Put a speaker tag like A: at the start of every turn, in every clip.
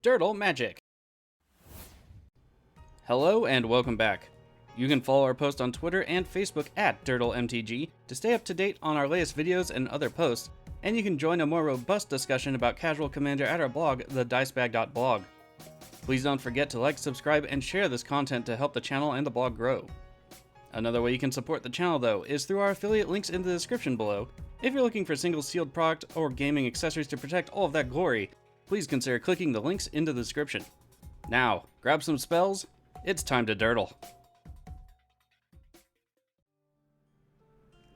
A: Dirtle Magic. Hello and welcome back. You can follow our post on Twitter and Facebook at DirtleMTG to stay up to date on our latest videos and other posts, and you can join a more robust discussion about Casual Commander at our blog, TheDiceBag.blog. Please don't forget to like, subscribe, and share this content to help the channel and the blog grow. Another way you can support the channel, though, is through our affiliate links in the description below. If you're looking for single sealed product or gaming accessories to protect all of that glory, please consider clicking the links in the description. Now, grab some spells, it's time to dirtle.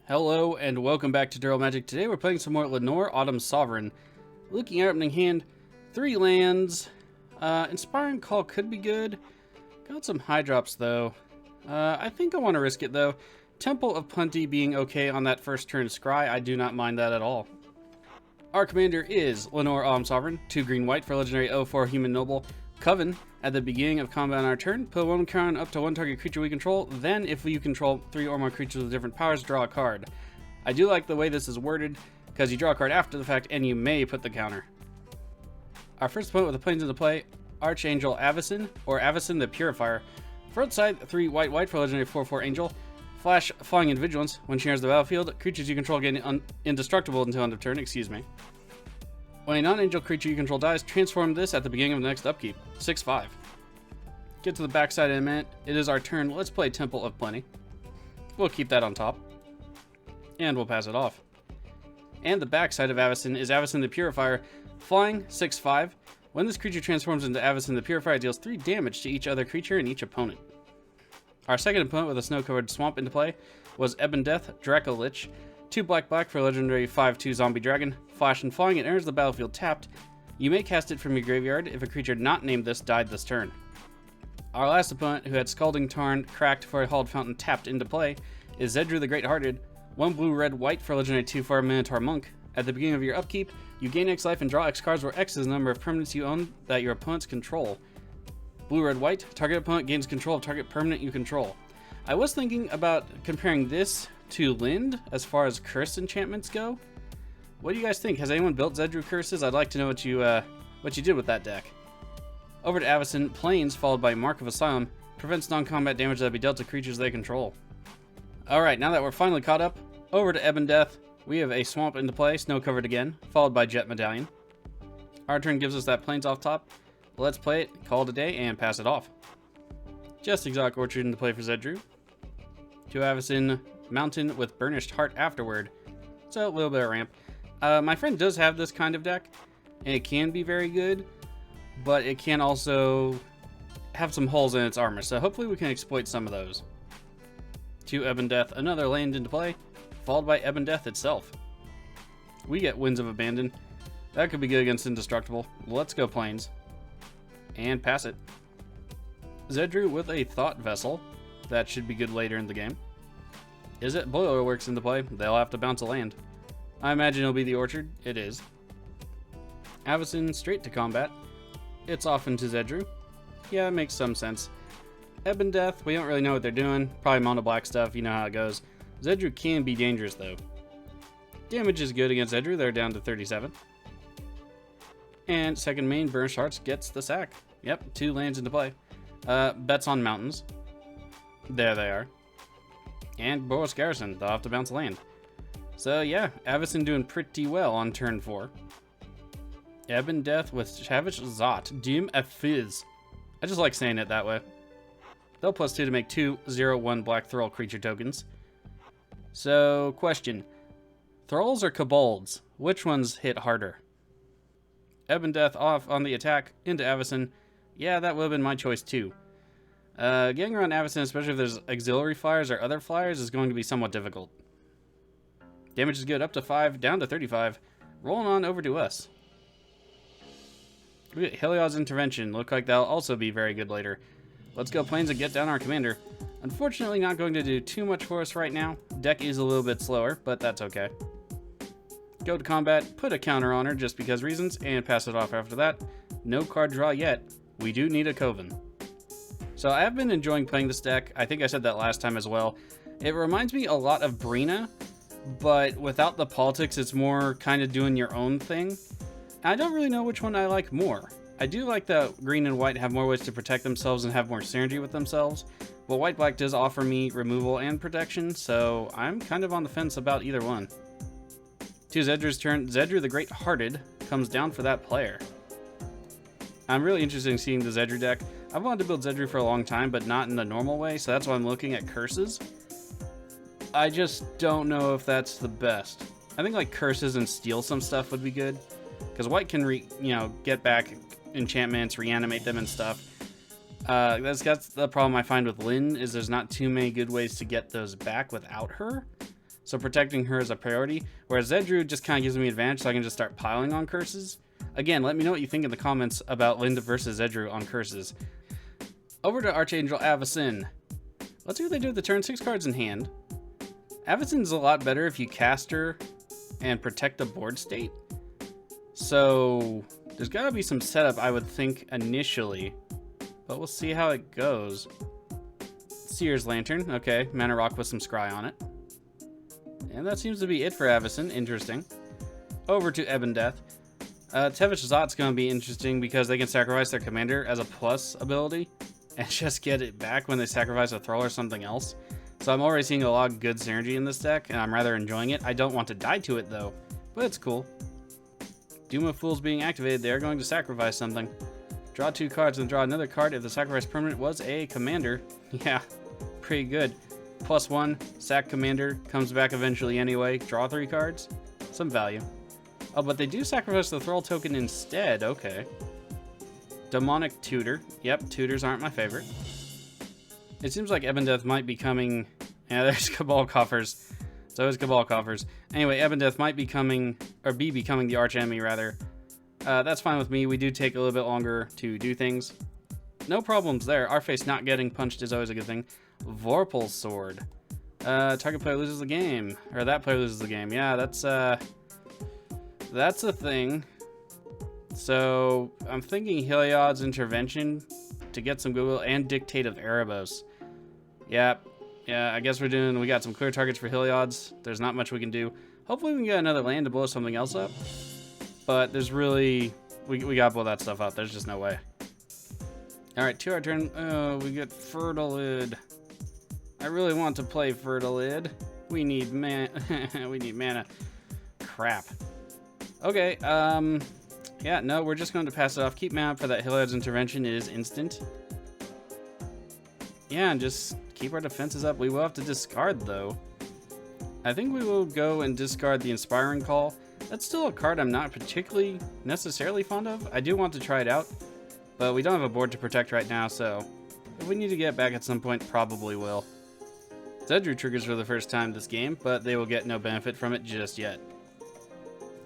A: Hello and welcome back to Dirtle Magic. Today we're playing some more Leinore Autumn Sovereign. Looking at opening hand, 3 lands. Inspiring Call could be good. Got some high drops though. I think I want to risk it though. Temple of Plenty being okay on that first turn scry, I do not mind that at all. Our commander is Leinore Autumn Sovereign, 2 green-white for legendary 0/4 Human Noble. Coven, at the beginning of combat on our turn, put 1 card up to 1 target creature we control, then if you control 3 or more creatures with different powers, draw a card. I do like the way this is worded, because you draw a card after the fact and you may put the counter. Our first opponent with the planes into play, Archangel Avacyn, or Avacyn the Purifier. Front side, 3 white for legendary 4/4 Angel. Flash Flying in Vigilance. When she enters the battlefield, creatures you control gain indestructible until end of turn, When a non-angel creature you control dies, transform this at the beginning of the next upkeep. 6/5. Get to the backside in a minute. It is our turn. Let's play Temple of Plenty. We'll keep that on top. And we'll pass it off. And the backside of Avacyn is Avacyn the Purifier. Flying, 6/5. When this creature transforms into Avacyn the Purifier, it deals 3 damage to each other creature and each opponent. Our second opponent with a snow-covered swamp into play was Ebondeath, Dracolich. 2 black for legendary 5/2 zombie dragon. Flash and flying, it enters the battlefield tapped. You may cast it from your graveyard if a creature not named this died this turn. Our last opponent, who had Scalding Tarn cracked for a Hallowed Fountain tapped into play, is Zedruu the Great-Hearted. 1 blue-red-white for legendary 2/4 Minotaur Monk. At the beginning of your upkeep, you gain X life and draw X cards, where X is the number of permanents you own that your opponents control. Blue-red-white, target opponent gains control of target permanent you control. I was thinking about comparing this to Lind as far as curse enchantments go. What do you guys think? Has anyone built Zedruu curses? I'd like to know what you did with that deck. Over to Avacyn, Plains followed by Mark of Asylum prevents non-combat damage that be dealt to creatures they control. Alright, now that we're finally caught up, over to Ebondeath. We have a swamp into play, snow covered again, followed by Jet Medallion. Our turn gives us that Plains off top. Let's play it, call it a day, and pass it off. Just Exotic Orchard into play for Zedruu. To Avacyn, Mountain with Burnished Heart afterward. So a little bit of ramp. My friend does have this kind of deck, and it can be very good, but it can also have some holes in its armor, so hopefully we can exploit some of those. To Ebondeath, another land into play, followed by Ebondeath itself. We get Winds of Abandon. That could be good against Indestructible. Let's go Plains. And pass it. Zedruu with a Thought Vessel. That should be good later in the game. Is it Boilerworks into play? They'll have to bounce a land. I imagine it'll be the Orchard. It is. Avacyn straight to combat. It's off into Zedruu. Yeah, it makes some sense. Ebondeath, we don't really know what they're doing. Probably mono black stuff, you know how it goes. Zedruu can be dangerous though. Damage is good against Zedruu, they're down to 37. And second main, Burnished Hearts gets the sack. Yep, 2 lands into play. Bets on Mountains. There they are. And Boros Garrison, they'll have to bounce land. So yeah, Avacyn doing pretty well on turn 4. Ebondeath with Chavish Zot, Doom a Fizz. I just like saying it that way. They'll +2 to make 2/0/1 black Thrall creature tokens. So, question. Thralls or Kobolds? Which ones hit harder? Ebondeath off on the attack into Avacyn. Yeah, that would have been my choice too. Getting around Avacyn, especially if there's auxiliary flyers or other flyers, is going to be somewhat difficult. Damage is good, up to 5, down to 35. Rolling on over to us. We get Heliod's Intervention. Look like that'll also be very good later. Let's go Plains and get down our commander. Unfortunately, not going to do too much for us right now. Deck is a little bit slower, but that's okay. Go to combat, put a counter on her just because reasons, and pass it off after that. No card draw yet. We do need a Coven. So I have been enjoying playing this deck. I think I said that last time as well. It reminds me a lot of Brina, but without the politics, it's more kind of doing your own thing. I don't really know which one I like more. I do like that green and white have more ways to protect themselves and have more synergy with themselves, but white-black does offer me removal and protection, so I'm kind of on the fence about either one. To Zedruu's turn, Zedruu the Great-Hearted comes down for that player. I'm really interested in seeing the Zedruu deck. I've wanted to build Zedruu for a long time, but not in the normal way, so that's why I'm looking at curses. I just don't know if that's the best. I think like curses and steal some stuff would be good, because white can get back enchantments, reanimate them and stuff. That's the problem I find with Lyn, is there's not too many good ways to get those back without her. So protecting her is a priority, whereas Zedruu just kind of gives me advantage, so I can just start piling on curses. Again, let me know what you think in the comments about Lyn versus Zedruu on curses. Over to Archangel Avacyn. Let's see what they do with the turn. 6 cards in hand. Avacyn's a lot better if you cast her and protect the board state. So there's got to be some setup, I would think, initially. But we'll see how it goes. Seer's Lantern. Okay, Mana Rock with some Scry on it. And that seems to be it for Avacyn. Interesting. Over to Ebondeath. Tevesh Zot's going to be interesting because they can sacrifice their commander as a plus ability and just get it back when they sacrifice a Thrall or something else. So I'm already seeing a lot of good synergy in this deck, and I'm rather enjoying it. I don't want to die to it, though, but it's cool. Doom of Fools being activated, they are going to sacrifice something. Draw 2 cards and draw another card if the sacrifice permanent was a commander. Yeah, pretty good. +1, sack commander, comes back eventually anyway. Draw 3 cards. Some value. Oh, but they do sacrifice the Thrall token instead. Okay. Demonic Tutor. Yep, tutors aren't my favorite. It seems like Ebondeath might be coming... Yeah, there's Cabal Coffers. So is Cabal Coffers. Anyway, Ebondeath might be coming... Or be becoming the archenemy, rather. That's fine with me. We do take a little bit longer to do things. No problems there. Our face not getting punched is always a good thing. Vorpal Sword. Target player loses the game. Or that player loses the game. Yeah, that's a thing. So, I'm thinking Heliod's Intervention to get some goodwill and Dictate of Erebos. Yeah, I guess we got some clear targets for Heliod's. There's not much we can do. Hopefully we can get another land to blow something else up. But there's really... We gotta blow that stuff up. There's just no way. Alright, to our turn. Oh, we get Fertilid. I really want to play Fertilid. We need we need mana. Crap. Okay, yeah, no, we're just going to pass it off. Keep mana for that Heliod's Intervention. It is instant. Yeah, and just keep our defenses up. We will have to discard, though. I think we will go and discard the Inspiring Call. That's still a card I'm not particularly necessarily fond of. I do want to try it out, but we don't have a board to protect right now, so if we need to get back at some point, probably will. Zedruu triggers for the first time this game, but they will get no benefit from it just yet.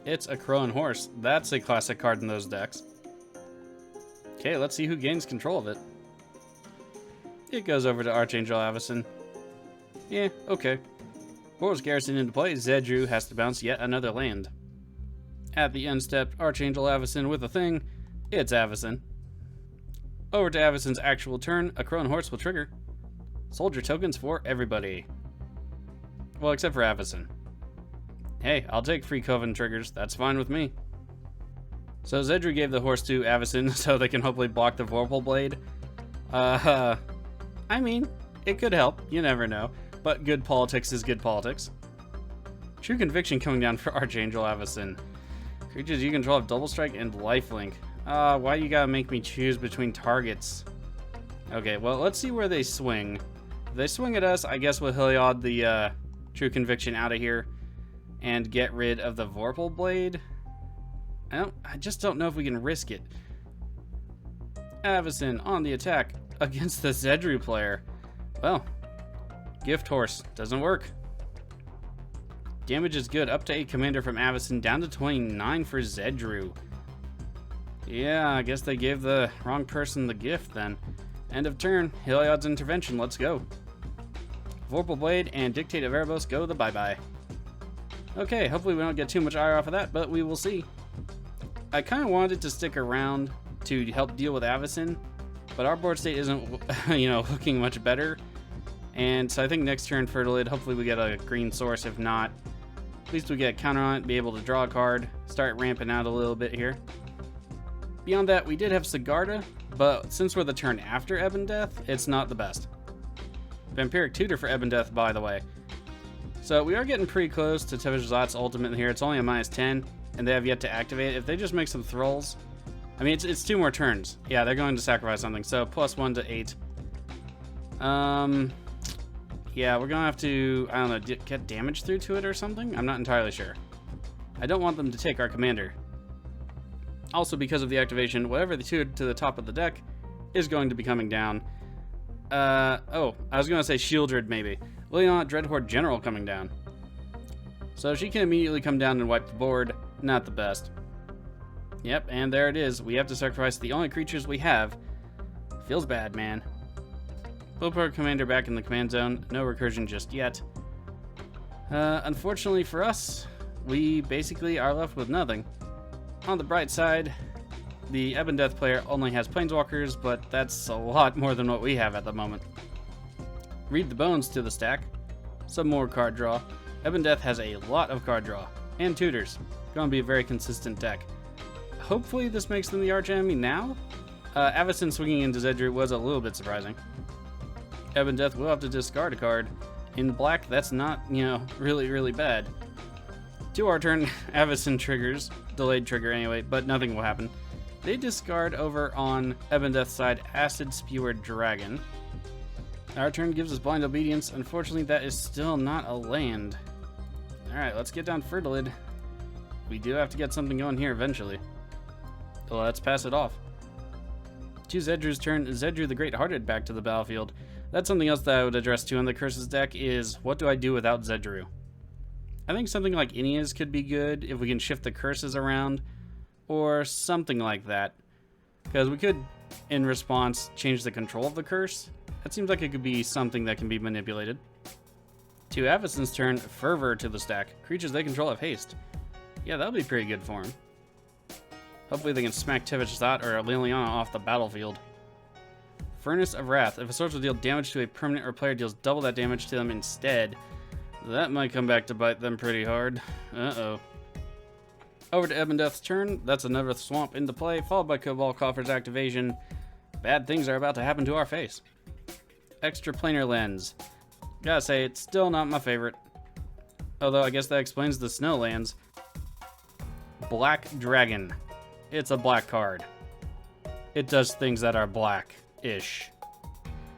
A: It's a Crow and Horse. That's a classic card in those decks. Okay, let's see who gains control of it. It goes over to Archangel Avacyn. Yeah, okay. Boros Garrison into play, Zedruu has to bounce yet another land. At the end step, Archangel Avacyn with a thing. It's Avacyn. Over to Avacyn's actual turn, a Crow and Horse will trigger. Soldier tokens for everybody. Well, except for Avacyn. Hey, I'll take free Coven triggers. That's fine with me. So Zedruu gave the horse to Avacyn so they can hopefully block the Vorpal Blade. I mean, it could help. You never know. But good politics is good politics. True Conviction coming down for Archangel Avacyn. Creatures you control have Double Strike and Lifelink. Why you gotta make me choose between targets? Okay, well, let's see where they swing. If they swing at us, I guess we'll Heliod the True Conviction out of here and get rid of the Vorpal Blade. I just don't know if we can risk it. Avacyn on the attack against the Zedruu player. Well, Gift Horse doesn't work. Damage is good. Up to 8 commander from Avacyn, down to 29 for Zedruu. Yeah, I guess they gave the wrong person the gift then. End of turn. Heliod's Intervention. Let's go. Vorpal Blade and Dictate of Erebos go the bye-bye. Okay, hopefully we don't get too much ire off of that, but we will see. I kind of wanted to stick around to help deal with Avacyn, but our board state isn't, looking much better. And so I think next turn Fertilid, hopefully we get a green source. If not, At least we get a counter on it, be able to draw a card, start ramping out a little bit here. Beyond that, we did have Sigarda, but since we're the turn after Ebondeath, it's not the best. Vampiric Tutor for Ebondeath, by the way. So we are getting pretty close to Tevesh Zot's ultimate here. It's only a -10, and they have yet to activate it. If they just make some thralls, I mean, it's 2 more turns. Yeah, they're going to sacrifice something, so +1 to 8. Yeah, we're gonna have to, I don't know, get damage through to it or something? I'm not entirely sure. I don't want them to take our commander. Also, because of the activation, whatever they tutored to the top of the deck is going to be coming down. Oh, I was gonna say Shieldred, maybe. Leinore Dreadhorde General coming down. So she can immediately come down and wipe the board. Not the best. Yep, and there it is. We have to sacrifice the only creatures we have. Feels bad, man. We'll put our commander back in the command zone. No recursion just yet. Unfortunately for us, we basically are left with nothing. On the bright side, the Ebondeath player only has planeswalkers, but that's a lot more than what we have at the moment. Read the bones to the stack. Some more card draw. Ebondeath has a lot of card draw. And tutors. Gonna be a very consistent deck. Hopefully this makes them the arch enemy now. Avacyn swinging into Zedruu was a little bit surprising. Ebondeath will have to discard a card. In black, that's not, really bad. To our turn, Avacyn triggers. Delayed trigger anyway, but nothing will happen. They discard over on Ebondeath's side Acid Spewer Dragon. Our turn gives us Blind Obedience. Unfortunately, that is still not a land. Alright, let's get down Fertilid. We do have to get something going here eventually. Well, let's pass it off. To Zedruu's turn, Zedruu the Great-Hearted back to the battlefield. That's something else that I would address too on the Curses deck is, what do I do without Zedruu? I think something like Ineas could be good if we can shift the curses around, or something like that. Because we could, in response, change the control of the curse. That seems like it could be something that can be manipulated. To Avacyn's turn, Fervor to the stack. Creatures they control have haste. Yeah, that'll be pretty good for him. Hopefully they can smack Tevesh Zot or Liliana off the battlefield. Furnace of Wrath. If a source will deal damage to a permanent or player deals double that damage to them instead, that might come back to bite them pretty hard. Uh-oh. Over to Ebondeath's turn. That's another swamp into play, followed by Cabal Coffer's activation. Bad things are about to happen to our face. Extra Planar Lens. Gotta say, it's still not my favorite. Although I guess that explains the snow lands. Black Dragon. It's a black card. It does things that are black-ish.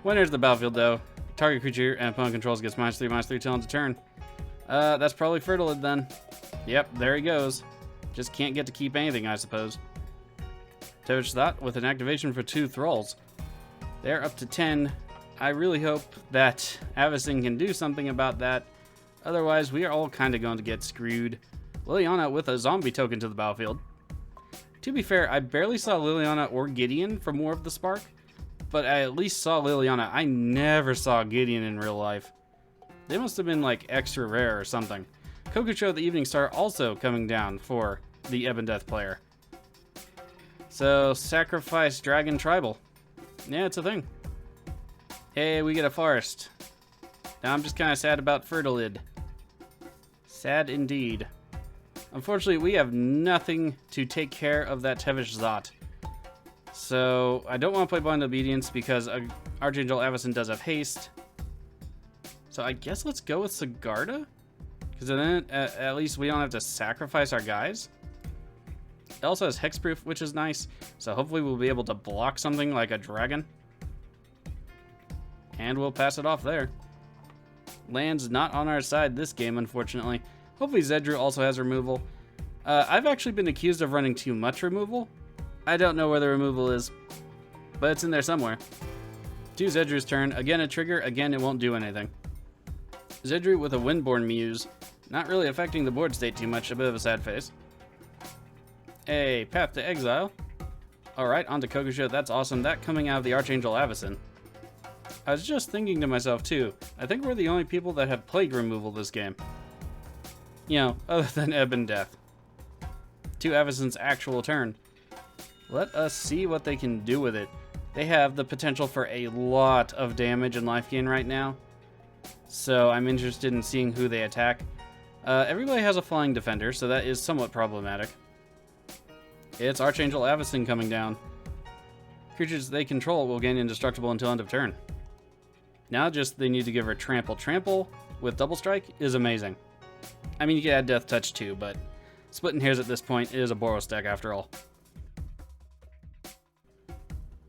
A: When there's the battlefield, though, target creature and opponent controls gets -3/-3 till end of turn. That's probably Fertilid then. Yep, there he goes. Just can't get to keep anything, I suppose. Tevesh Zot with an activation for 2 Thralls. They're up to 10. I really hope that Avacyn can do something about that. Otherwise, we are all kind of going to get screwed. Liliana with a zombie token to the battlefield. To be fair, I barely saw Liliana or Gideon from War of the Spark, but I at least saw Liliana. I never saw Gideon in real life. They must have been like extra rare or something. Kokusho the Evening Star also coming down for the Ebondeath player. So, sacrifice Dragon Tribal. Yeah, it's a thing. Hey, we get a forest. Now I'm just kind of sad about Fertilid. Sad indeed. Unfortunately, we have nothing to take care of that Tevesh Zot. So, I don't want to play Blind Obedience because Archangel Avacyn does have haste. So, I guess let's go with Sigarda? Because then at least we don't have to sacrifice our guys. It also has hexproof, which is nice. So, hopefully we'll be able to block something like a dragon. And we'll pass it off there. Land's not on our side this game, unfortunately. Hopefully Zedruu also has removal. I've actually been accused of running too much removal. I don't know where the removal is, but it's in there somewhere. To Zedruu's turn. Again a trigger. Again it won't do anything. Zedruu with a Windborn Muse. Not really affecting the board state too much. A bit of a sad face. A Path to Exile. Alright, on to Kokusho. That's awesome. That coming out of the Archangel Avacyn. I was just thinking to myself too. I think we're the only people that have Plague removal this game. You know, other than Ebondeath. To Avacyn's actual turn. Let us see what they can do with it. They have the potential for a lot of damage and life gain right now. So I'm interested in seeing who they attack. Everybody has a flying defender, so that is somewhat problematic. It's Archangel Avacyn coming down. Creatures they control will gain indestructible until end of turn. Now just they need to give her trample. Trample with double strike is amazing. I mean, you can add Death Touch too, but splitting hairs at this point is a Boros deck after all.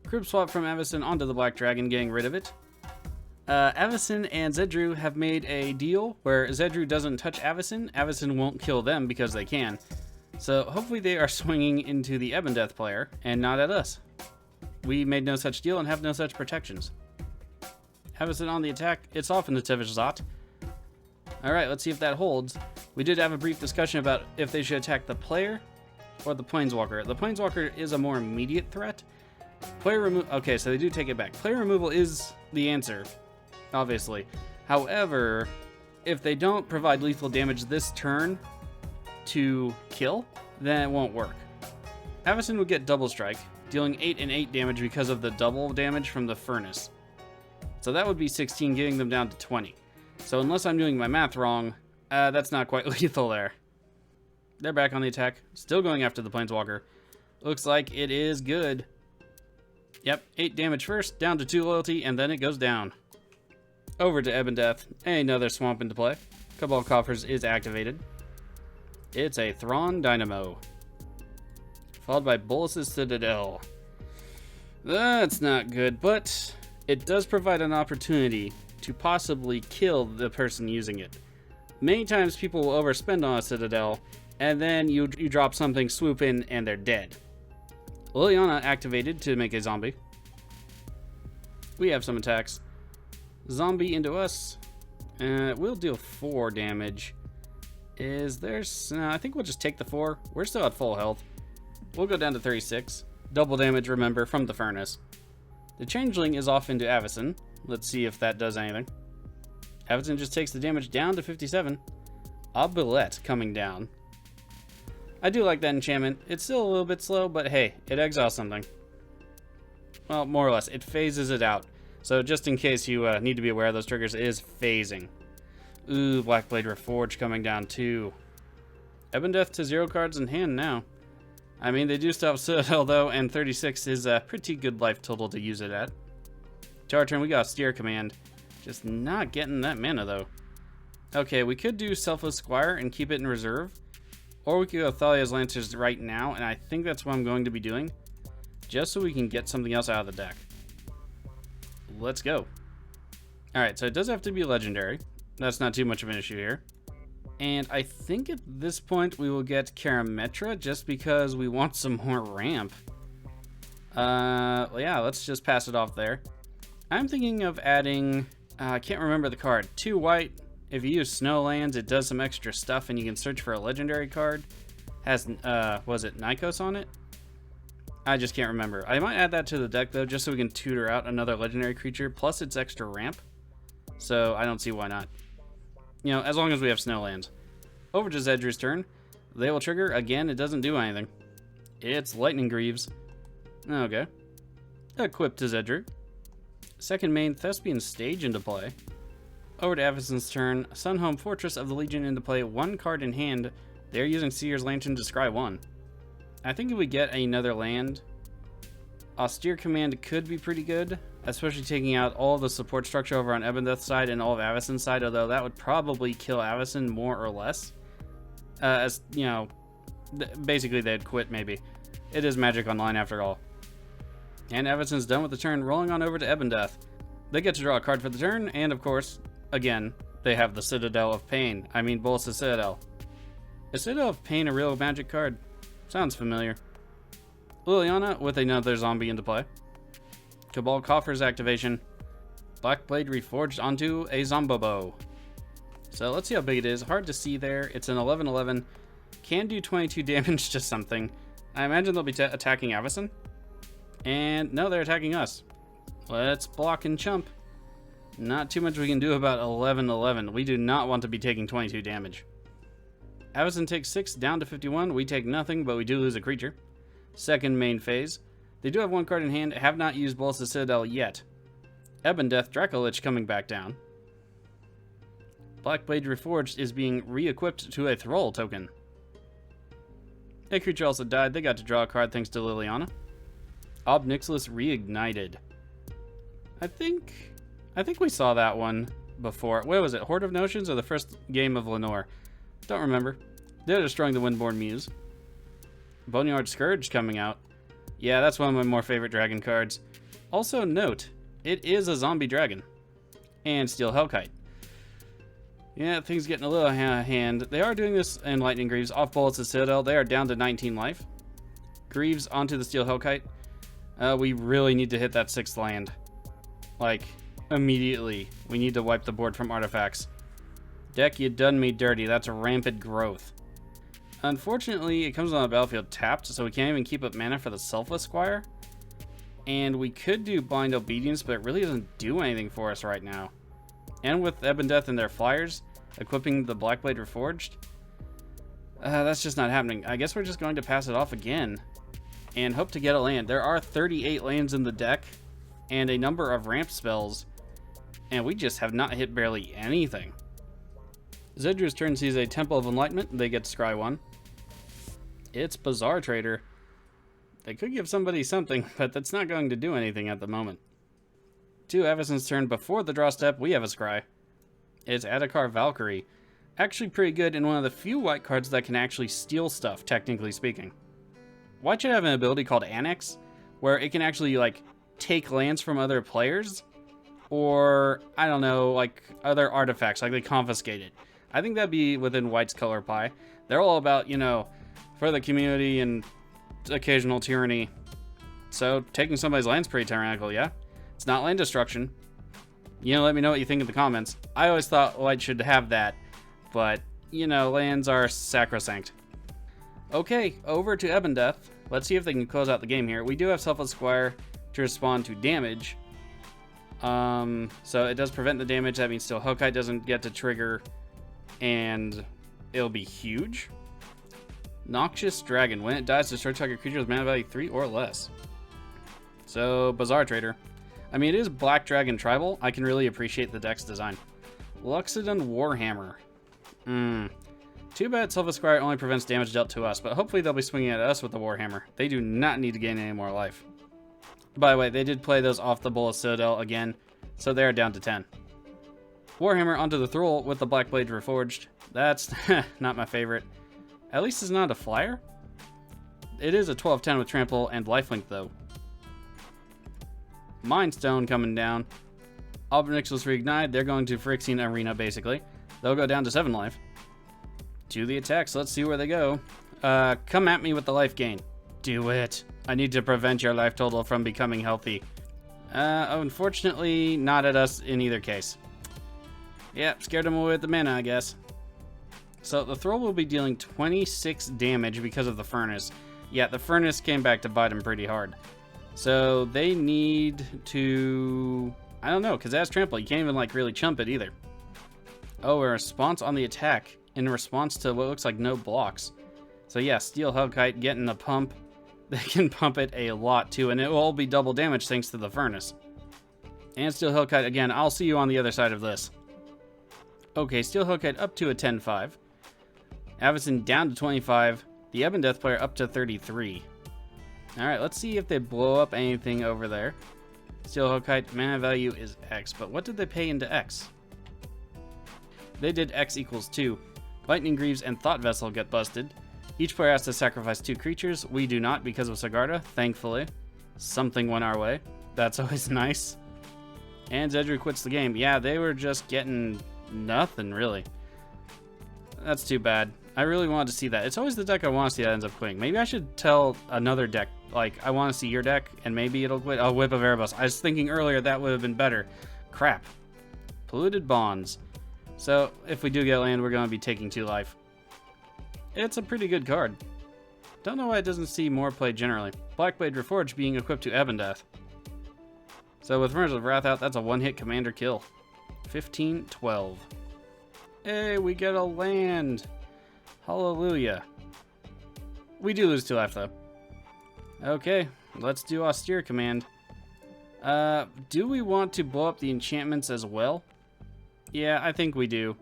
A: Group swap from Avacyn onto the Black Dragon, getting rid of it. Avacyn and Zedruu have made a deal where Zedruu doesn't touch Avacyn. Avacyn won't kill them because they can. So hopefully they are swinging into the Ebondeath player and not at us. We made no such deal and have no such protections. Avacyn on the attack. It's off in the Tevish Zot. Alright, let's see if that holds. We did have a brief discussion about if they should attack the player or the Planeswalker. The Planeswalker is a more immediate threat. Player removal. Okay, so they do take it back. Player removal is the answer, obviously. However, if they don't provide lethal damage this turn to kill, then it won't work. Avacyn would get double strike, dealing 8 and 8 damage because of the double damage from the furnace. So that would be 16, getting them down to 20. So unless I'm doing my math wrong, that's not quite lethal there. They're back on the attack, still going after the Planeswalker. Looks like it is good. Yep, 8 damage first, down to 2 loyalty, and then it goes down. Over to Ebondeath, another swamp into play. Cabal Coffers is activated. It's a Thrawn Dynamo. Followed by Bolas's Citadel. That's not good, but it does provide an opportunity to possibly kill the person using it. Many times people will overspend on a Citadel, and then you drop something, swoop in, and they're dead. Liliana activated to make a zombie. We have some attacks. Zombie into us. We'll deal 4 damage. Is there... I think we'll just take the 4. We're still at full health. We'll go down to 36. Double damage, remember, from the furnace. The Changeling is off into Avacyn. Let's see if that does anything. Avacyn just takes the damage down to 57. Obelette coming down. I do like that enchantment. It's still a little bit slow, but hey, it exiles something. Well, more or less. It phases it out. So just in case you need to be aware of those triggers, it is phasing. Ooh, Blackblade Reforged coming down too. Ebondeath to 0 cards in hand now. I mean, they do still have Citadel though, and 36 is a pretty good life total to use it at. To our turn, we got Steer Command. Just not getting that mana though. Okay, we could do Selfless Squire and keep it in reserve. Or we could go Thalia's Lancers right now, and I think that's what I'm going to be doing. Just so we can get something else out of the deck. Let's go. Alright, so it does have to be legendary. That's not too much of an issue here. And I think at this point we will get Karametra just because we want some more ramp. Yeah, let's just pass it off there. I'm thinking of adding, I can't remember the card, 2 white. If you use Snowlands, it does some extra stuff and you can search for a legendary card. Has, was it Nikos on it? I just can't remember. I might add that to the deck though, just so we can tutor out another legendary creature, plus its extra ramp. So I don't see why not. You know, as long as we have Snowlands. Over to Zedruu's turn. They will trigger. Again, it doesn't do anything. It's Lightning Greaves. Okay. Equipped to Zedruu. Second main, Thespian Stage into play. Over to Avacyn's turn. Sunhome Fortress of the Legion into play. 1 card in hand. They're using Seer's Lantern to scry 1. I think if we get another land, Austere Command could be pretty good, especially taking out all the support structure over on Ebondeath's side and all of Avacyn's side, although that would probably kill Avacyn more or less. As, you know, basically they'd quit maybe. It is Magic Online after all. And Avacyn's done with the turn, rolling on over to Ebondeath. They get to draw a card for the turn, and of course, again, they have the Citadel of Pain. I mean, Bolas's Citadel. Is Citadel of Pain a real Magic card? Sounds familiar. Liliana with another zombie into play. Cabal Coffers activation. Blackblade Reforged onto a Zombobo. So let's see how big it is. Hard to see there. It's an 11/11. Can do 22 damage to something. I imagine they'll be attacking Avacyn. And no, they're attacking us. Let's block and chump. Not too much we can do about 11/11. We do not want to be taking 22 damage. Avacyn takes 6 down to 51. We take nothing, but we do lose a creature. Second main phase. They do have 1 card in hand. Have not used Bolas's Citadel yet. Ebondeath Dracolich coming back down. Blackblade Reforged is being re-equipped to a Thrall token. A creature also died. They got to draw a card thanks to Liliana. Ob Nixilis reignited. I think we saw that one before. What was it? Horde of Notions or the first game of Leinore? Don't remember. They're destroying the Windborn Muse. Boneyard Scourge coming out. Yeah, that's one of my more favorite dragon cards. Also note, it is a zombie dragon. And Steel Hellkite. Yeah, things getting a little hand. They are doing this in Lightning Greaves. Off bullets at Citadel. They are down to 19 life. Greaves onto the Steel Hellkite. We really need to hit that 6th land. Like, immediately. We need to wipe the board from artifacts. Deck, you done me dirty. That's a rampant growth. Unfortunately, it comes on the battlefield tapped, so we can't even keep up mana for the Selfless Squire. And we could do Blind Obedience, but it really doesn't do anything for us right now. And with Ebondeath and their flyers, equipping the Blackblade Reforged, that's just not happening. I guess we're just going to pass it off again and hope to get a land. There are 38 lands in the deck and a number of ramp spells, and we just have not hit barely anything. Zedruu's turn sees a Temple of Enlightenment. They get Scry 1. It's Bazaar Trader. They could give somebody something, but that's not going to do anything at the moment. To Avacyn's turn before the draw step, we have a Scry. It's Adhikar Valkyrie. Actually pretty good and one of the few white cards that can actually steal stuff, technically speaking. White should have an ability called Annex, where it can actually, like, take lands from other players, or, I don't know, like, other artifacts, like they confiscate it. I think that'd be within White's color pie. They're all about, you know, for the community and occasional tyranny. So, taking somebody's land's pretty tyrannical, yeah? It's not land destruction. You know, let me know what you think in the comments. I always thought White should have that, but, you know, lands are sacrosanct. Okay, over to Ebondeath. Let's see if they can close out the game here. We do have Selfless Squire to respond to damage. So it does prevent the damage. That means Steel Hellkite doesn't get to trigger, and it'll be huge. Noxious Dragon. When it dies, destroy target creature with mana value 3 or less. So, Bazaar Trader. I mean, it is Black Dragon Tribal. I can really appreciate the deck's design. Luxodon Warhammer. Too bad Selfless Squire only prevents damage dealt to us, but hopefully they'll be swinging at us with the Warhammer. They do not need to gain any more life. By the way, they did play those off the Bullet Citadel again, so they're down to 10. Warhammer onto the Thrall with the Blackblade Reforged. That's not my favorite. At least it's not a flyer. It is a 12-10 with Trample and Lifelink, though. Mind Stone coming down. Ob Nixilis reignite. They're going to Phyrexian Arena, basically. They'll go down to 7 life. To the attacks. Let's see where they go. Come at me with the life gain. Do it. I need to prevent your life total from becoming healthy. Unfortunately, not at us in either case. Yep, scared him away with the mana, I guess. So the Thrall will be dealing 26 damage because of the Furnace. Yeah, the Furnace came back to bite him pretty hard. So they need to... I don't know, because it has Trample. You can't even, like, really chump it either. Oh, a response on the attack in response to what looks like no blocks. So yeah, Steel Hellkite getting a pump. They can pump it a lot too, and it will all be double damage thanks to the Furnace. And Steel Hellkite, again, I'll see you on the other side of this. Okay, Steel Hellkite up to a 10-5. Avacyn down to 25. The Ebondeath player up to 33. Alright, let's see if they blow up anything over there. Steel Hellkite, mana value is X, but what did they pay into X? They did X equals 2. Lightning Greaves and Thought Vessel get busted. Each player has to sacrifice 2 creatures. We do not because of Sigarda, thankfully. Something went our way. That's always nice. And Zedruu quits the game. Yeah, they were just getting nothing, really. That's too bad. I really wanted to see that. It's always the deck I want to see that ends up quitting. Maybe I should tell another deck, like, I want to see your deck, and maybe it'll quit. Oh, Whip of Erebos. I was thinking earlier that would have been better. Crap. Polluted Bonds. So, if we do get land, we're going to be taking 2 life. It's a pretty good card. Don't know why it doesn't see more play generally. Blackblade Reforged being equipped to Ebondeath. So with Furnace of Wrath out, that's a 1-hit commander kill. 15-12. Hey, we get a land. Hallelujah. We do lose 2 life, though. Okay, let's do Austere Command. Do we want to blow up the enchantments as well? Yeah, I think we do.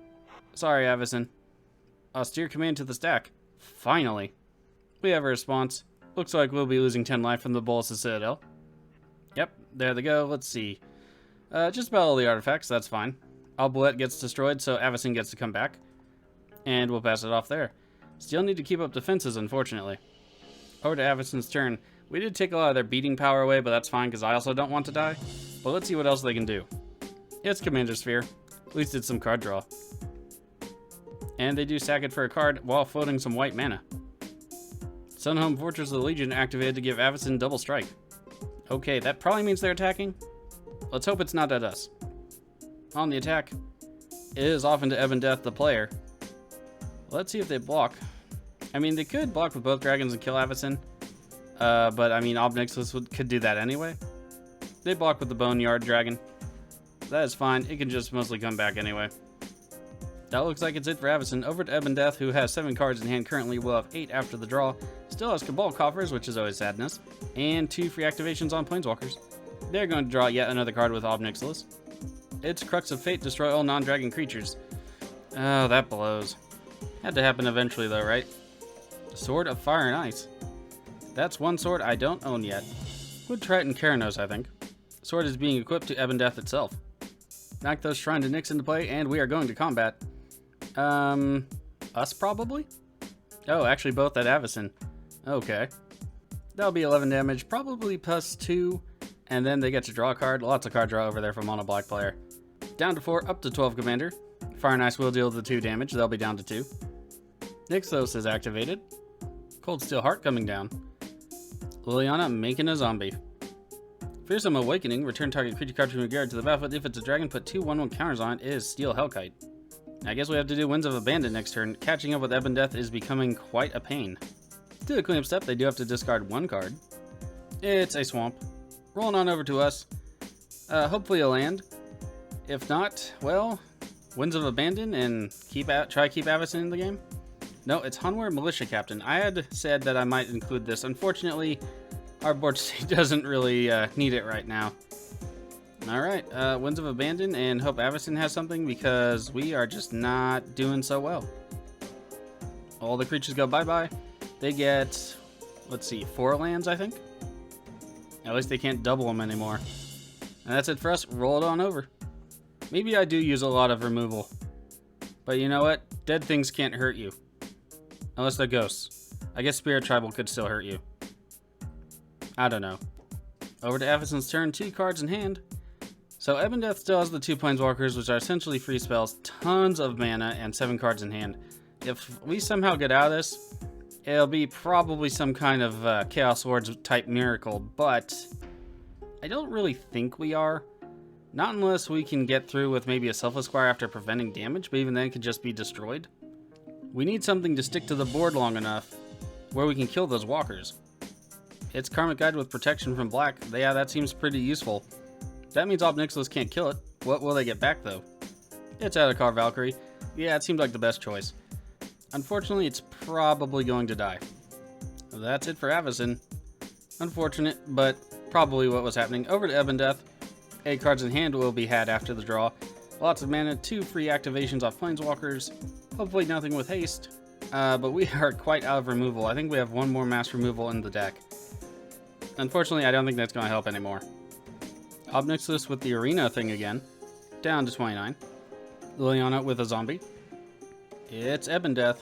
A: Sorry, Avacyn. Austere command to the stack. Finally. We have a response. Looks like we'll be losing 10 life from the Bolas' Citadel. Yep, there they go. Let's see. Just about all the artifacts, that's fine. Albulette gets destroyed, so Avacyn gets to come back. And we'll pass it off there. Still need to keep up defenses, unfortunately. Over to Avacyn's turn. We did take a lot of their beating power away, but that's fine, because I also don't want to die. But let's see what else they can do. It's Commander Sphere. At least it's some card draw. And they do sack it for a card while floating some white mana. Sunhome Fortress of the Legion activated to give Avacyn double strike. Okay, that probably means they're attacking. Let's hope it's not at us. On the attack, it is off into Ebondeath, the player. Let's see if they block. I mean, they could block with both dragons and kill Avacyn. But, I mean, Ob Nixilis could do that anyway. They block with the Boneyard Dragon. That is fine. It can just mostly come back anyway. That looks like it's it for Avacyn. Over to Ebondeath, who has 7 cards in hand currently, will have 8 after the draw. Still has Cabal Coffers, which is always sadness. And 2 free activations on Planeswalkers. They're going to draw yet another card with Ob Nixilis. It's Crux of Fate, destroy all non-dragon creatures. Oh, that blows. Had to happen eventually though, right? Sword of Fire and Ice. That's one sword I don't own yet. Would Triton Keranos, I think. Sword is being equipped to Ebondeath itself. Nocthos Shrine to Nyx into play, and we are going to combat. Us probably? Oh, actually both at Avacyn. Okay. That'll be 11 damage, probably plus 2, and then they get to draw a card. Lots of card draw over there from Mono Black player. Down to 4, up to 12 commander. Fire and Ice will deal the 2 damage, they'll be down to 2. Nixos is activated. Cold Steel Heart coming down. Liliana making a zombie. Fearsome Awakening, return target creature card from your guard to the battlefield. If it's a dragon, put 2 1/1 counters on it. Is Steel Hellkite. I guess we have to do Winds of Abandon next turn. Catching up with Ebondeath is becoming quite a pain. To the cleanup step, they do have to discard 1 card. It's a swamp. Rolling on over to us. Hopefully a land. If not, well, Winds of Abandon and try keep Avacyn in the game. No, it's Hunware Militia Captain. I had said that I might include this. Unfortunately, our board state doesn't really need it right now. Alright, Winds of Abandon, and hope Avacyn has something because we are just not doing so well. All the creatures go bye-bye. They get, let's see, 4 lands, I think? At least they can't double them anymore. And that's it for us. Roll it on over. Maybe I do use a lot of removal. But you know what? Dead things can't hurt you. Unless they're ghosts. I guess Spirit Tribal could still hurt you. I don't know. Over to Avacyn's turn, 2 cards in hand. So Ebondeath still has the 2 Planeswalkers, which are essentially free spells, tons of mana, and 7 cards in hand. If we somehow get out of this, it'll be probably some kind of Chaos Swords type miracle, but I don't really think we are. Not unless we can get through with maybe a Selfless Squire after preventing damage, but even then it could just be destroyed. We need something to stick to the board long enough where we can kill those walkers. It's Karmic Guide with protection from black. Yeah, that seems pretty useful. That means Ob Nixilis can't kill it. What will they get back, though? It's Adarkar Valkyrie. Yeah, it seemed like the best choice. Unfortunately, it's probably going to die. That's it for Avacyn. Unfortunate, but probably what was happening. Over to Ebondeath. 8 cards in hand will be had after the draw. Lots of mana, 2 free activations off Planeswalkers. Hopefully nothing with haste. But we are quite out of removal. I think we have 1 more mass removal in the deck. Unfortunately, I don't think that's going to help anymore. Ob Nixilis with the arena thing again. Down to 29. Liliana with a zombie. It's Ebondeath.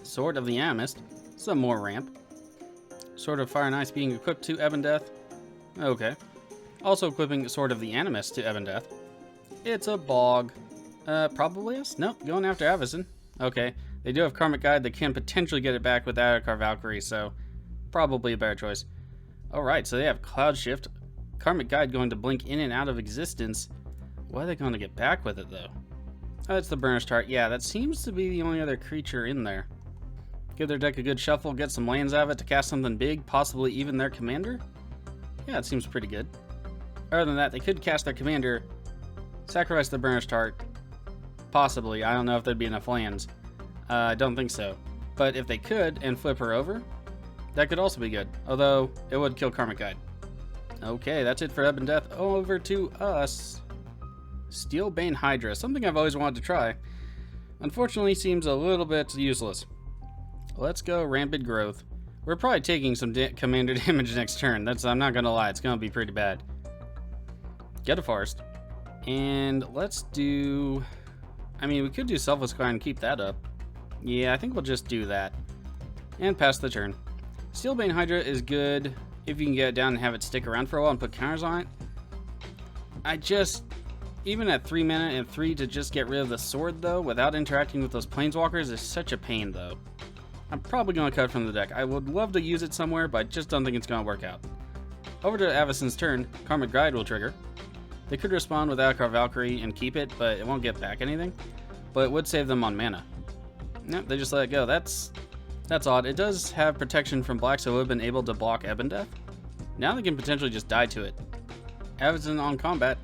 A: Sword of the Amist. Some more ramp. Sword of Fire and Ice being equipped to Ebondeath. Okay. Also equipping Sword of the Animist to Ebondeath. It's a bog. Probably us? Nope, going after Avacyn. Okay. They do have Karmic Guide. They can potentially get it back with Adarkar Valkyrie, so probably a better choice. Alright, so they have Cloud Shift. Karmic Guide going to blink in and out of existence. What are they going to get back with it, though? Oh, it's the Burnished Heart. Yeah, that seems to be the only other creature in there. Give their deck a good shuffle, get some lands out of it to cast something big, possibly even their commander? Yeah, it seems pretty good. Other than that, they could cast their commander, sacrifice the Burnished Heart. Possibly. I don't know if there'd be enough lands. I don't think so. But if they could, and flip her over, that could also be good. Although, it would kill Karmic Guide. Okay, that's it for Ebondeath. Over to us. Steelbane Hydra, something I've always wanted to try. Unfortunately, seems a little bit useless. Let's go Rampant Growth. We're probably taking some commander damage next turn. I'm not gonna lie, it's gonna be pretty bad. Get a Forest. And let's do... I mean, we could do Selfless Squire and keep that up. Yeah, I think we'll just do that. And pass the turn. Steelbane Hydra is good if you can get it down and have it stick around for a while and put counters on it. Even at 3 mana and 3 to just get rid of the sword, though, without interacting with those planeswalkers, is such a pain, though. I'm probably going to cut it from the deck. I would love to use it somewhere, but I just don't think it's going to work out. Over to Avacyn's turn, Karmic Guide will trigger. They could respond with Adarkar Valkyrie and keep it, but it won't get back anything. But it would save them on mana. Nope, they just let it go. That's odd. It does have protection from black, so it would have been able to block Ebondeath. Now they can potentially just die to it. Avacyn on combat.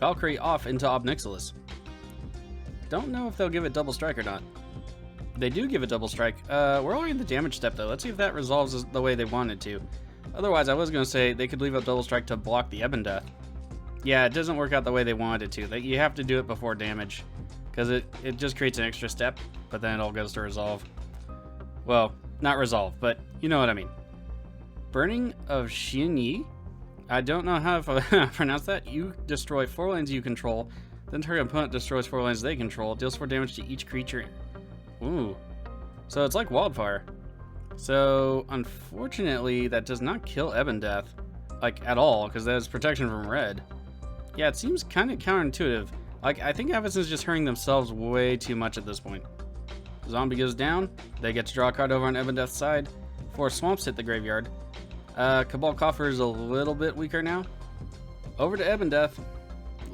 A: Valkyrie off into Ob Nixilis. Don't know if they'll give it double strike or not. They do give it double strike. We're only in the damage step though. Let's see if that resolves the way they wanted to. Otherwise, I was going to say they could leave up double strike to block the Ebondeath. Yeah, it doesn't work out the way they wanted it to. You have to do it before damage, because it just creates an extra step, but then it all goes to resolve. Well, not resolve, but you know what I mean. Burning of Xinyi? I don't know how to pronounce that. You destroy 4 lands you control, then target opponent destroys 4 lands they control, deals 4 damage to each creature. Ooh. So it's like Wildfire. So, unfortunately, that does not kill Ebondeath, like, at all, because that has protection from red. Yeah, it seems kind of counterintuitive. Like, I think Avacyn's just hurting themselves way too much at this point. Zombie goes down. They get to draw a card over on Ebondeath's side. 4 swamps hit the graveyard. Cabal Coffer is a little bit weaker now. Over to Ebondeath.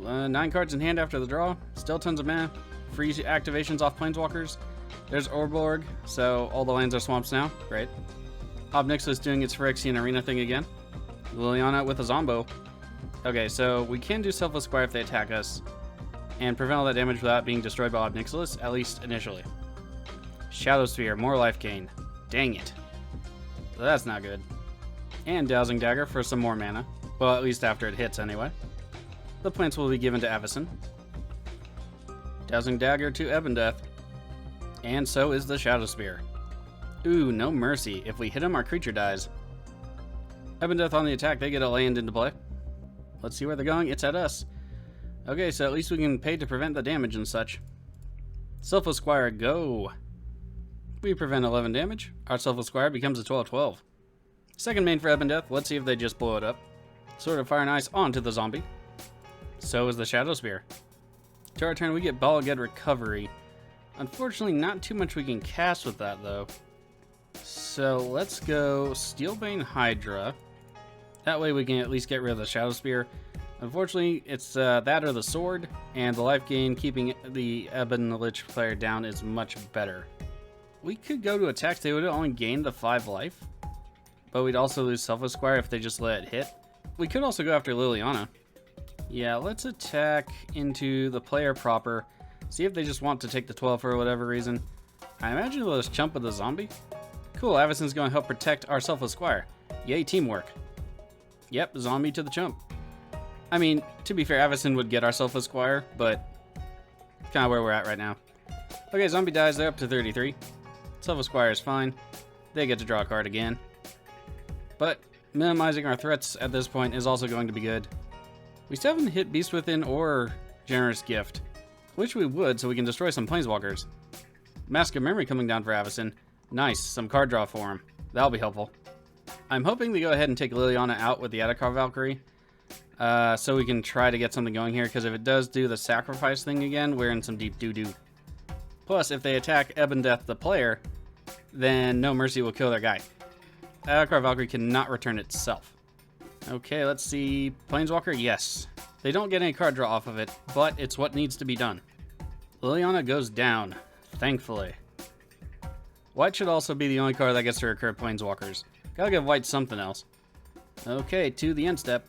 A: 9 cards in hand after the draw. Still tons of mana. Free activations off Planeswalkers. There's Orborg, so all the lands are swamps now. Great. Ob Nixilis doing its Phyrexian Arena thing again. Liliana with a Zombo. Okay, so we can do Selfless Squire if they attack us, and prevent all that damage without being destroyed by Ob Nixilis, at least initially. Shadow Sphere, more life gain. Dang it. So that's not good. And Dowsing Dagger for some more mana. Well, at least after it hits anyway. The plants will be given to Avacyn. Dowsing Dagger to Ebondeath. And so is the Shadow Spear. Ooh, no mercy. If we hit him, our creature dies. Ebondeath on the attack, they get a land into play. Let's see where they're going. It's at us. Okay, so at least we can pay to prevent the damage and such. Selfless Squire, go. We prevent 11 damage. Our Selfless Squire becomes a 12/12. Second main for Ebondeath. Let's see if they just blow it up. Sword of Fire and Ice onto the zombie. So is the Shadow Spear. To our turn, we get Ball Again Recovery. Unfortunately, not too much we can cast with that, though. So let's go Steelbane Hydra. That way we can at least get rid of the Shadow Spear. Unfortunately, it's that or the sword, and the life gain keeping the Ebon Lich player down is much better. We could go to attack. They would only gain the 5 life, but we'd also lose Selfless Squire if they just let it hit. We could also go after Liliana. Yeah, let's attack into the player proper. See if they just want to take the 12 for whatever reason. I imagine they'll just chump with the zombie. Cool, Avacyn's going to help protect our Selfless Squire. Yay, teamwork. Yep, zombie to the chump. I mean, to be fair, Avacyn would get our Selfless Squire, but kind of where we're at right now. Okay, zombie dies, they're up to 33. Selfless Squire is fine. They get to draw a card again. But minimizing our threats at this point is also going to be good. We still haven't hit Beast Within or Generous Gift. Which we would, so we can destroy some Planeswalkers. Mask of Memory coming down for Avacyn. Nice, some card draw for him. That'll be helpful. I'm hoping to go ahead and take Liliana out with the Adarkar Valkyrie. So we can try to get something going here, because if it does do the sacrifice thing again, we're in some deep doo-doo. Plus, if they attack Ebondeath the player, then No Mercy will kill their guy. Adarkar Valkyrie cannot return itself. Okay, let's see. Planeswalker, yes. They don't get any card draw off of it, but it's what needs to be done. Liliana goes down, thankfully. White should also be the only card that gets to recur Planeswalkers. Gotta give White something else. Okay, to the end step.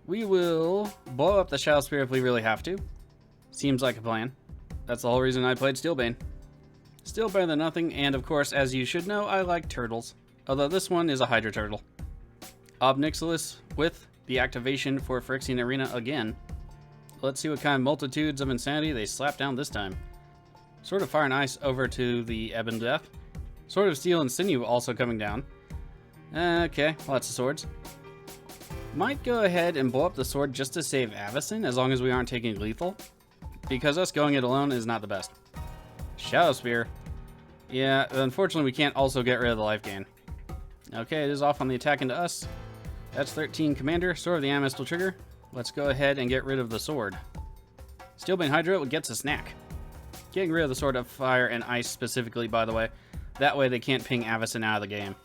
A: We will blow up the Shadow Spear if we really have to. Seems like a plan. That's the whole reason I played Steelbane. Still better than nothing, and of course, as you should know, I like turtles. Although this one is a Hydra Turtle. Ob Nixilis with the activation for Phyrexian Arena again. Let's see what kind of multitudes of insanity they slap down this time. Sword of Fire and Ice over to the Ebondeath. Sword of Steel and Sinew also coming down. Okay, lots of swords. Might go ahead and blow up the sword just to save Avacyn, as long as we aren't taking lethal. Because us going it alone is not the best. Shadow Spear. Yeah, unfortunately we can't also get rid of the life gain. Okay, it is off on the attack into us. That's 13 Commander. Sword of the Amethyst will trigger. Let's go ahead and get rid of the sword. Steelbane Hydra gets a snack. Getting rid of the Sword of Fire and Ice specifically, by the way. That way they can't ping Avacyn out of the game.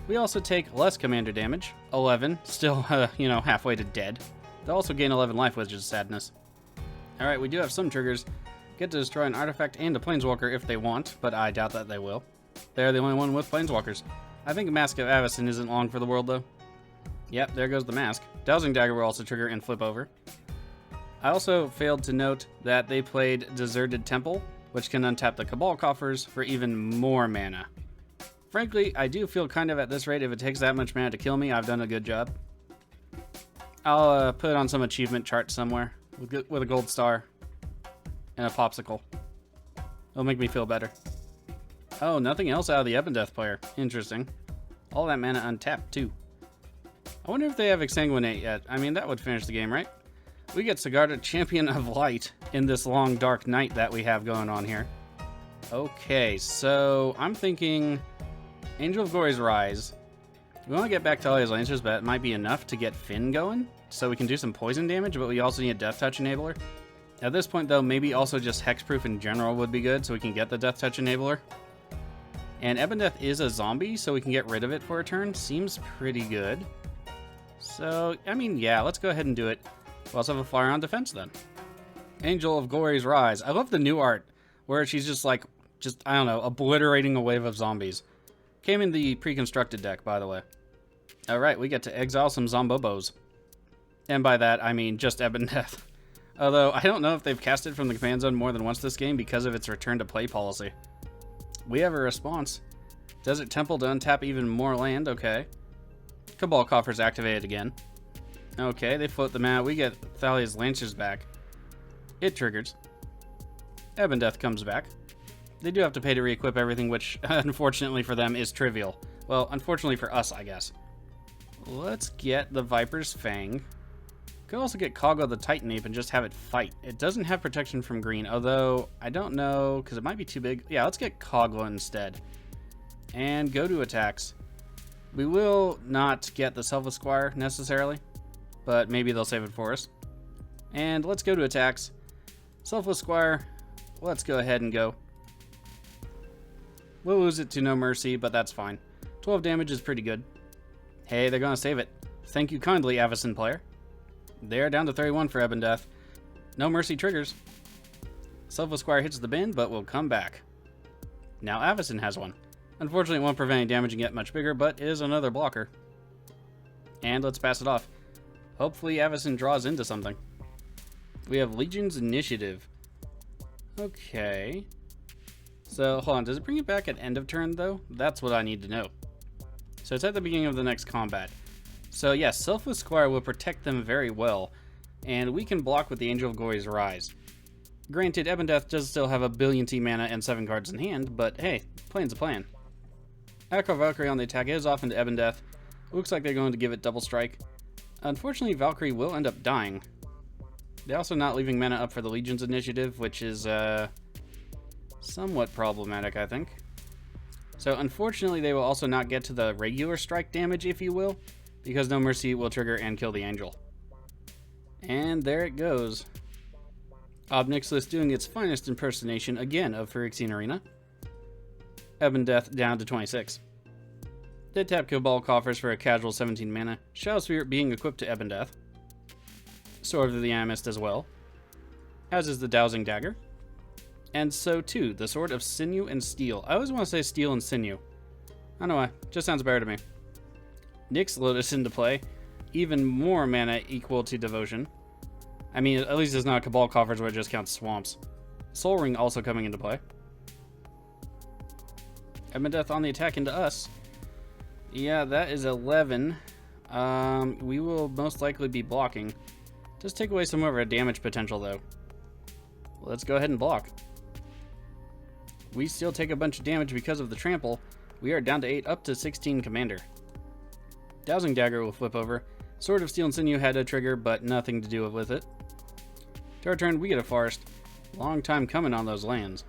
A: We also take less commander damage, 11, still, halfway to dead. They also gain 11 life, which is sadness. Alright, we do have some triggers. Get to destroy an artifact and a planeswalker if they want, but I doubt that they will. They're the only one with planeswalkers. I think Mask of Avacyn isn't long for the world, though. Yep, there goes the mask. Dowsing Dagger will also trigger and flip over. I also failed to note that they played Deserted Temple, which can untap the Cabal coffers for even more mana. Frankly, I do feel kind of at this rate, if it takes that much mana to kill me, I've done a good job. I'll put it on some achievement chart somewhere with a gold star and a popsicle. It'll make me feel better. Oh, nothing else out of the Ebondeath player. Interesting. All that mana untapped, too. I wonder if they have Exsanguinate yet. I mean, that would finish the game, right? We get Sigarda, Champion of Light, in this long dark night that we have going on here. Okay, so I'm thinking Angel of Glory's Rise. We want to get back to Taalia's Lancers, but it might be enough to get Finn going, so we can do some poison damage, but we also need a Death Touch Enabler. At this point, though, maybe also just Hexproof in general would be good, so we can get the Death Touch Enabler. And Ebondeath is a zombie, so we can get rid of it for a turn. Seems pretty good. So, I mean, yeah, let's go ahead and do it. We also have a flyer on defense then. Angel of Glory's Rise. I love the new art where she's just like, I don't know, obliterating a wave of zombies. Came in the pre-constructed deck, by the way. Alright, we get to exile some Zombobos. And by that, I mean just Ebondeath. Although, I don't know if they've cast it from the command zone more than once this game because of its return to play policy. We have a response. Desert Temple to untap even more land, okay. Cabal coffers activated again. Okay, they float them out. We get Taalia's Lancers back. It triggers. Ebondeath comes back. They do have to pay to re-equip everything, which, unfortunately for them, is trivial. Well, unfortunately for us, I guess. Let's get the Viper's Fang. Could also get Kogla the Titan Ape and just have it fight. It doesn't have protection from green, although I don't know, because it might be too big. Yeah, let's get Kogla instead. And go to attacks. We will not get the Selfless Squire, necessarily. But maybe they'll save it for us. And let's go to attacks. Selfless Squire, let's go ahead and go. We'll lose it to No Mercy, but that's fine. 12 damage is pretty good. Hey, they're going to save it. Thank you kindly, Avacyn player. They're down to 31 for Ebondeath. No Mercy triggers. Selfless Squire hits the bin, but will come back. Now Avacyn has one. Unfortunately, it won't prevent any damage and get much bigger, but is another blocker. And let's pass it off. Hopefully Avacyn draws into something. We have Legion's Initiative. Okay. So, hold on. Does it bring it back at end of turn, though? That's what I need to know. So it's at the beginning of the next combat. So, yes, Selfless Squire will protect them very well. And we can block with the Angel of Glory's Rise. Granted, Ebondeath does still have a billion T mana and 7 cards in hand, but hey, plan's a plan. Echo Valkyrie on the attack is off into Ebondeath. Looks like they're going to give it double strike. Unfortunately, Valkyrie will end up dying. They're also not leaving mana up for the Legion's Initiative, which is somewhat problematic, I think. So unfortunately, they will also not get to the regular strike damage, if you will, because No Mercy will trigger and kill the Angel. And there it goes. Obnixilus doing its finest impersonation again of Phyrexian Arena. Ebondeath down to 26. Dead tap Cabal coffers for a casual 17 mana. Shadow Sphere being equipped to Ebondeath. Sword of the Amethyst as well. As is the Dowsing Dagger. And so too, the Sword of Sinew and Steel. I always want to say Steel and Sinew. I don't know why. Just sounds better to me. Nyx Lotus into play. Even more mana equal to Devotion. I mean, at least it's not Cabal coffers where it just counts swamps. Soul Ring also coming into play. Ebondeath on the attack into us. Yeah, that is 11. We will most likely be blocking. Just take away some of our damage potential, though. Let's go ahead and block. We still take a bunch of damage because of the trample. We are down to 8, up to 16 commander. Dowsing Dagger will flip over. Sword of Steel and Sinew had a trigger, but nothing to do with it. To our turn, we get a forest. Long time coming on those lands.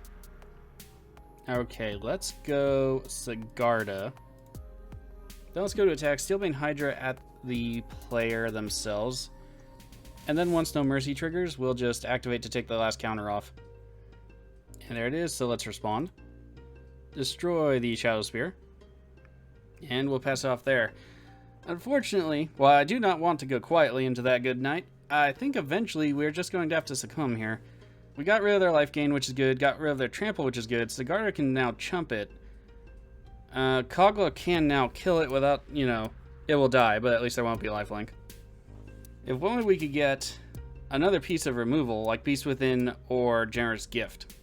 A: Okay, let's go Sigarda. Then let's go to attack Steelbane Hydra at the player themselves. And then once No Mercy triggers, we'll just activate to take the last counter off. And there it is, so let's respond. Destroy the Shadow Spear. And we'll pass it off there. Unfortunately, while I do not want to go quietly into that good night, I think eventually we're just going to have to succumb here. We got rid of their life gain, which is good. Got rid of their trample, which is good. Sigarda can now chump it. Kogla can now kill it without, you know, it will die, but at least there won't be lifelink. If only we could get another piece of removal, like Beast Within or Generous Gift.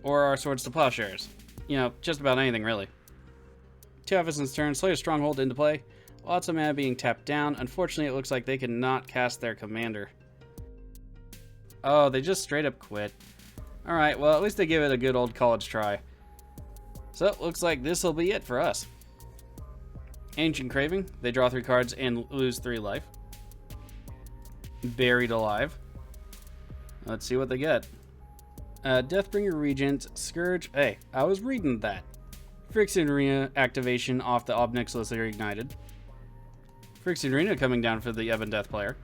A: Or our Swords to Plowshares. You know, just about anything, really. To Avacyn's turn, Slayer's Stronghold into play. Lots of mana being tapped down. Unfortunately, it looks like they cannot cast their commander. Oh, they just straight up quit. Alright, well, at least they give it a good old college try. So, it looks like this will be it for us. Ancient Craving. They draw 3 cards and lose 3 life. Buried Alive. Let's see what they get. Deathbringer Regent, Scourge. Hey, I was reading that. Phyrexian Arena activation off the Obnixilis Ignited. Phyrexian Arena coming down for the Ebondeath player.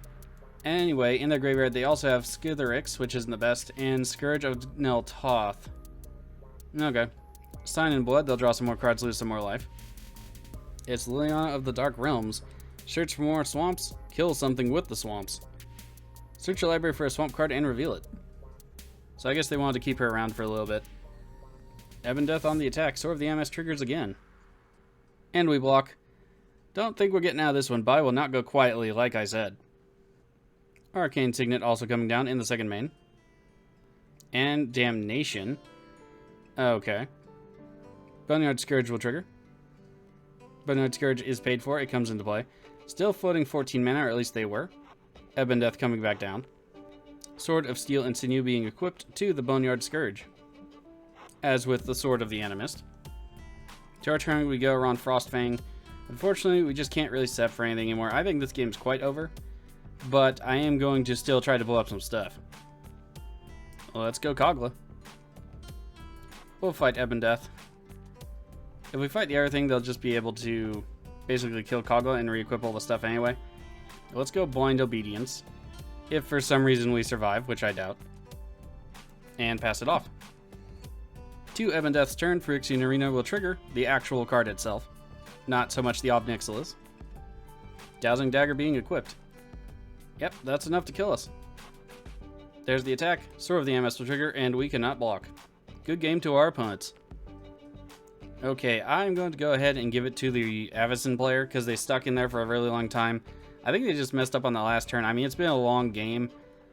A: Anyway, in their graveyard, they also have Skitherix, which isn't the best, and Scourge of Neltoth. Okay. Sign in Blood, they'll draw some more cards, lose some more life. It's Liliana of the Dark Realms. Search for more swamps, kill something with the swamps. Search your library for a swamp card and reveal it. So I guess they wanted to keep her around for a little bit. Ebondeath on the attack. Sword of the MS triggers again. And we block. Don't think we're getting out of this one, but I will not go quietly, like I said. Arcane Signet also coming down in the second main. And Damnation. Okay. Boneyard Scourge will trigger. Boneyard Scourge is paid for. It comes into play. Still floating 14 mana, or at least they were. Ebondeath coming back down. Sword of Steel and Sinew being equipped to the Boneyard Scourge. As with the Sword of the Animist. To our turn, we go around Frostfang. Unfortunately, we just can't really set for anything anymore. I think this game's quite over. But I am going to still try to blow up some stuff. Well, let's go Kogla. We'll fight Ebondeath. If we fight the other thing, they'll just be able to basically kill Kogla and re-equip all the stuff anyway. Let's go Blind Obedience. If for some reason we survive, which I doubt. And pass it off. To Ebondeath's turn, Phyrexian Arena will trigger the actual card itself. Not so much the Obnixilis. Dowsing Dagger being equipped. Yep, that's enough to kill us. There's the attack. Sword of the MS will trigger, and we cannot block. Good game to our opponents. Okay, I'm going to go ahead and give it to the Avacyn player, because they stuck in there for a really long time. I think they just messed up on the last turn. I mean, it's been a long game.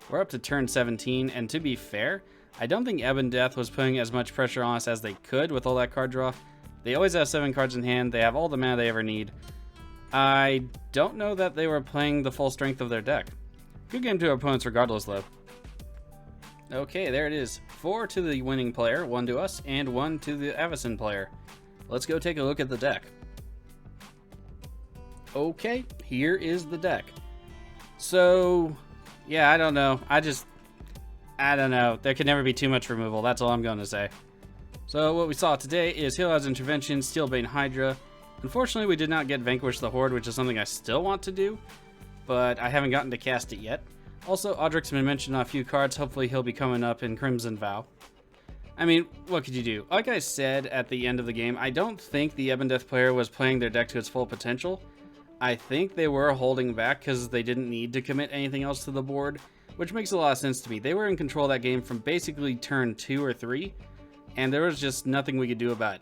A: We're up to turn 17, and to be fair, I don't think Ebondeath was putting as much pressure on us as they could with all that card draw. They always have 7 cards in hand. They have all the mana they ever need. I don't know that they were playing the full strength of their deck. Good game to our opponents regardless, though. Okay, there it is. 4 to the winning player, 1 to us, and 1 to the Avacyn player. Let's go take a look at the deck. Okay, here is the deck. So, yeah, I don't know. I don't know. There can never be too much removal. That's all I'm going to say. So what we saw today is Healhouse Intervention, Steelbane Hydra. Unfortunately, we did not get Vanquish the Horde, which is something I still want to do, but I haven't gotten to cast it yet. Also, Audric's been mentioned on a few cards. Hopefully he'll be coming up in Crimson Vow. I mean, what could you do? Like I said at the end of the game, I don't think the Ebondeath player was playing their deck to its full potential. I think they were holding back because they didn't need to commit anything else to the board, which makes a lot of sense to me. They were in control of that game from basically turn 2 or 3, and there was just nothing we could do about it.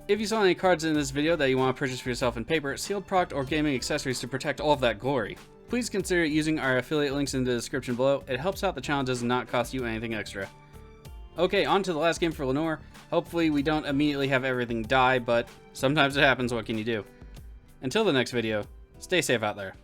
A: If you saw any cards in this video that you want to purchase for yourself in paper, sealed product, or gaming accessories to protect all of that glory, please consider using our affiliate links in the description below. It helps out the channel, does not cost you anything extra. Okay, on to the last game for Leinore. Hopefully we don't immediately have everything die, but sometimes it happens, what can you do? Until the next video, stay safe out there.